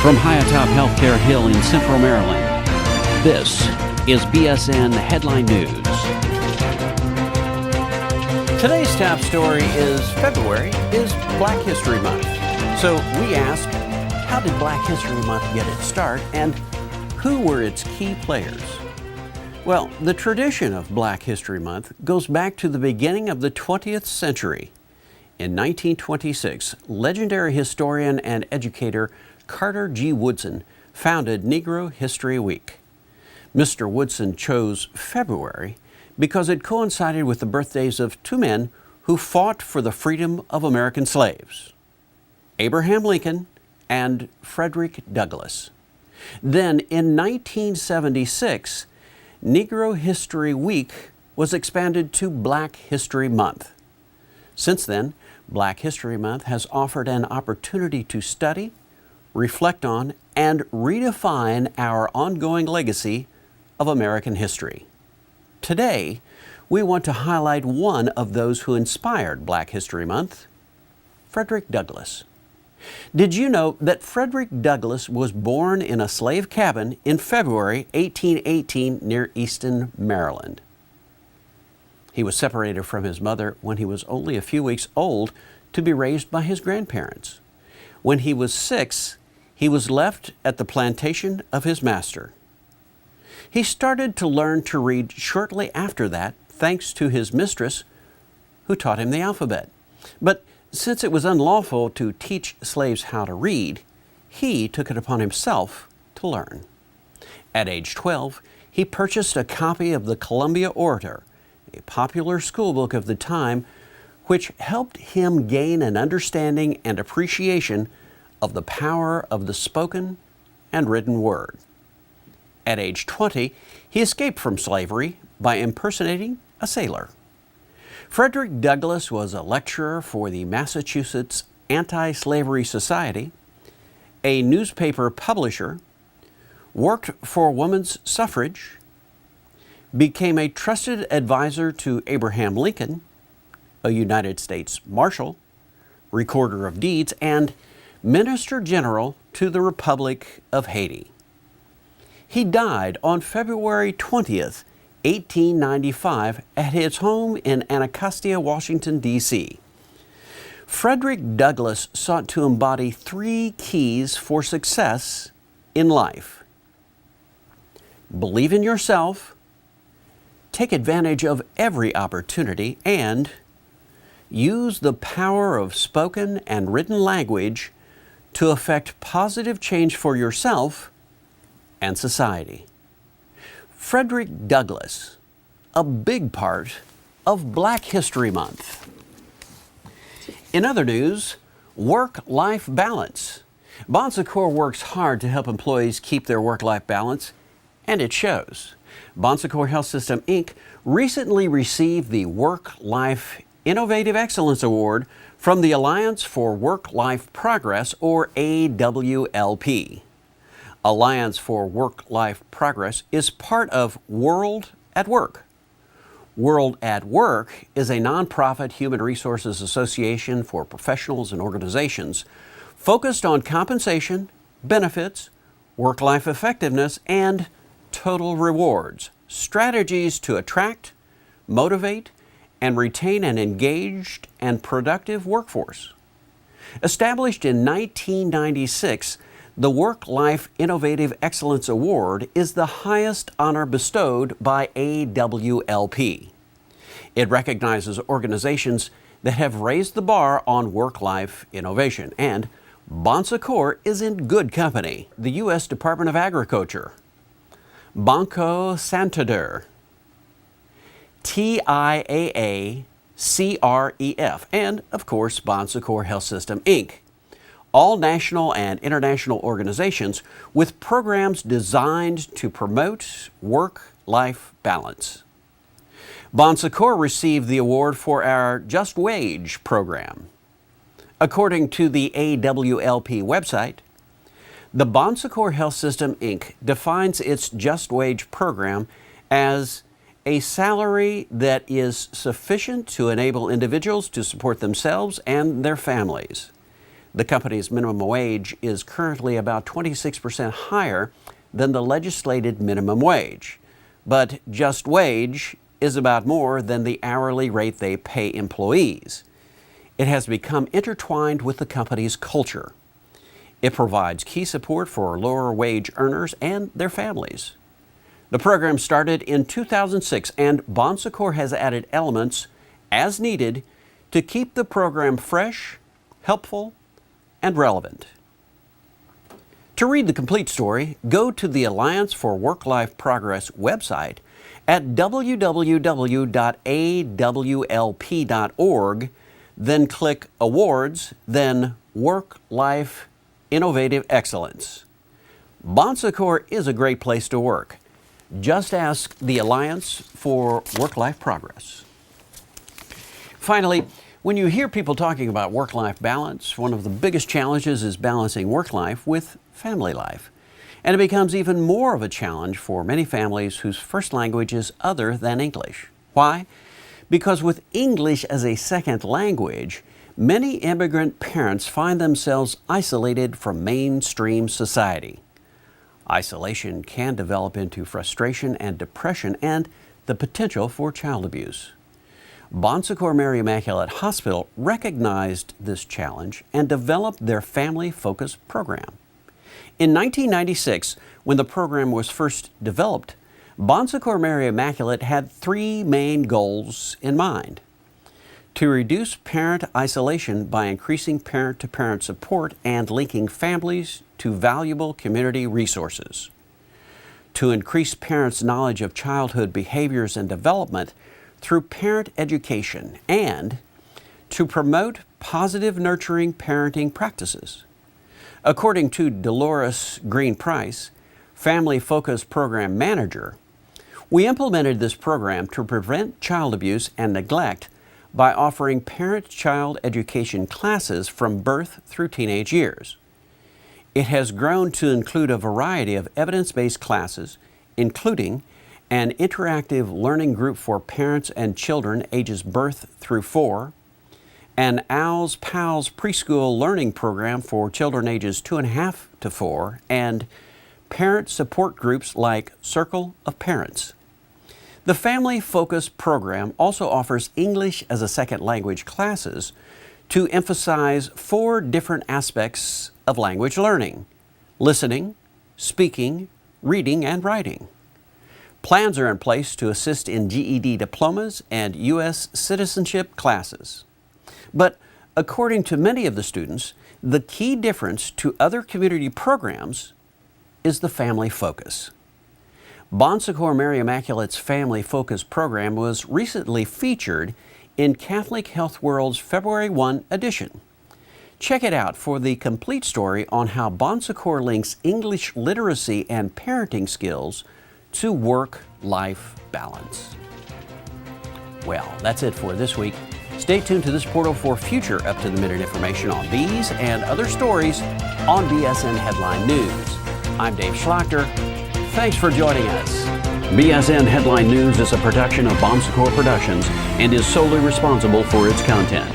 From high atop Healthcare Hill in Central Maryland, this is BSN Headline News. Today's top story is February is Black History Month. So we ask, how did Black History Month get its start and who were its key players? Well, the tradition of Black History Month goes back to the beginning of the 20th century. In 1926, legendary historian and educator Carter G. Woodson founded Negro History Week. Mr. Woodson chose February because it coincided with the birthdays of two men who fought for the freedom of American slaves, Abraham Lincoln and Frederick Douglas. Then in 1976, Negro History Week was expanded to Black History Month. Since then, Black History Month has offered an opportunity to study, reflect on, and redefine our ongoing legacy of American history. Today, we want to highlight one of those who inspired Black History Month, Frederick Douglass. Did you know that Frederick Douglass was born in a slave cabin in February 1818 near Easton, Maryland? He was separated from his mother when he was only a few weeks old to be raised by his grandparents. When he was 6, he was left at the plantation of his master. He started to learn to read shortly after that, thanks to his mistress, who taught him the alphabet. But since it was unlawful to teach slaves how to read, he took it upon himself to learn. At age 12, he purchased a copy of the Columbia Orator, a popular schoolbook of the time, which helped him gain an understanding and appreciation of the power of the spoken and written word. At age 20, he escaped from slavery by impersonating a sailor. Frederick Douglass was a lecturer for the Massachusetts Anti-Slavery Society, a newspaper publisher, worked for women's suffrage, became a trusted advisor to Abraham Lincoln, a United States Marshal, Recorder of Deeds, and Minister General to the Republic of Haiti. He died on February 20th, 1895 at his home in Anacostia, Washington, D.C. Frederick Douglass sought to embody 3 keys for success in life: believe in yourself, take advantage of every opportunity, and use the power of spoken and written language to effect positive change for yourself and society. Frederick Douglass, a big part of Black History Month. In other news, work-life balance. Bon Secours works hard to help employees keep their work-life balance, and it shows. Bon Secours Health System, Inc. recently received the Work-Life Innovative Excellence Award from the Alliance for Work-Life Progress, or AWLP. Alliance for Work-Life Progress is part of World at Work. World at Work is a nonprofit human resources association for professionals and organizations focused on compensation, benefits, work-life effectiveness, and total rewards, strategies to attract, motivate, and retain an engaged and productive workforce. Established in 1996, the Work-Life Innovative Excellence Award is the highest honor bestowed by AWLP. It recognizes organizations that have raised the bar on work-life innovation, and Bon Secours is in good company. The U.S. Department of Agriculture, Banco Santander, TIAA, CREF, and, of course, Bon Secours Health System, Inc., all national and international organizations with programs designed to promote work-life balance. Bon Secours received the award for our Just Wage program. According to the AWLP website, the Bon Secours Health System, Inc. defines its Just Wage program as a salary that is sufficient to enable individuals to support themselves and their families. The company's minimum wage is currently about 26% higher than the legislated minimum wage. But just wage is about more than the hourly rate they pay employees. It has become intertwined with the company's culture. It provides key support for lower wage earners and their families. The program started in 2006, and Bon Secours has added elements as needed to keep the program fresh, helpful, and relevant. To read the complete story, go to the Alliance for Work-Life Progress website at www.awlp.org, then click Awards, then Work-Life Innovative Excellence. Bon Secours is a great place to work. Just ask the Alliance for Work-Life Progress. Finally, when you hear people talking about work-life balance, one of the biggest challenges is balancing work life with family life. And it becomes even more of a challenge for many families whose first language is other than English. Why? Because with English as a second language, many immigrant parents find themselves isolated from mainstream society. Isolation can develop into frustration and depression and the potential for child abuse. Bon Secours Mary Immaculate Hospital recognized this challenge and developed their family-focused program. In 1996, when the program was first developed, Bon Secours Mary Immaculate had three main goals in mind: to reduce parent isolation by increasing parent-to-parent support and linking families to valuable community resources, to increase parents' knowledge of childhood behaviors and development through parent education, and to promote positive nurturing parenting practices. According to Dolores Green Price, Family Focus Program Manager, we implemented this program to prevent child abuse and neglect by offering parent-child education classes from birth through teenage years. It has grown to include a variety of evidence-based classes, including an interactive learning group for parents and children ages birth through 4, an Owls Pals preschool learning program for children ages 2.5 to 4, and parent support groups like Circle of Parents. The Family Focus program also offers English as a second language classes to emphasize 4 different aspects of language learning: listening, speaking, reading, and writing. Plans are in place to assist in GED diplomas and U.S. citizenship classes. But according to many of the students, the key difference to other community programs is the family focus. Bon Secours Mary Immaculate's Family Focus program was recently featured in Catholic Health World's February 1 edition. Check it out for the complete story on how Bon Secours links English literacy and parenting skills to work-life balance. Well, that's it for this week. Stay tuned to this portal for future up-to-the-minute information on these and other stories on BSN Headline News. I'm Dave Schlachter. Thanks for joining us. BSN Headline News is a production of Bon Secours Productions and is solely responsible for its content.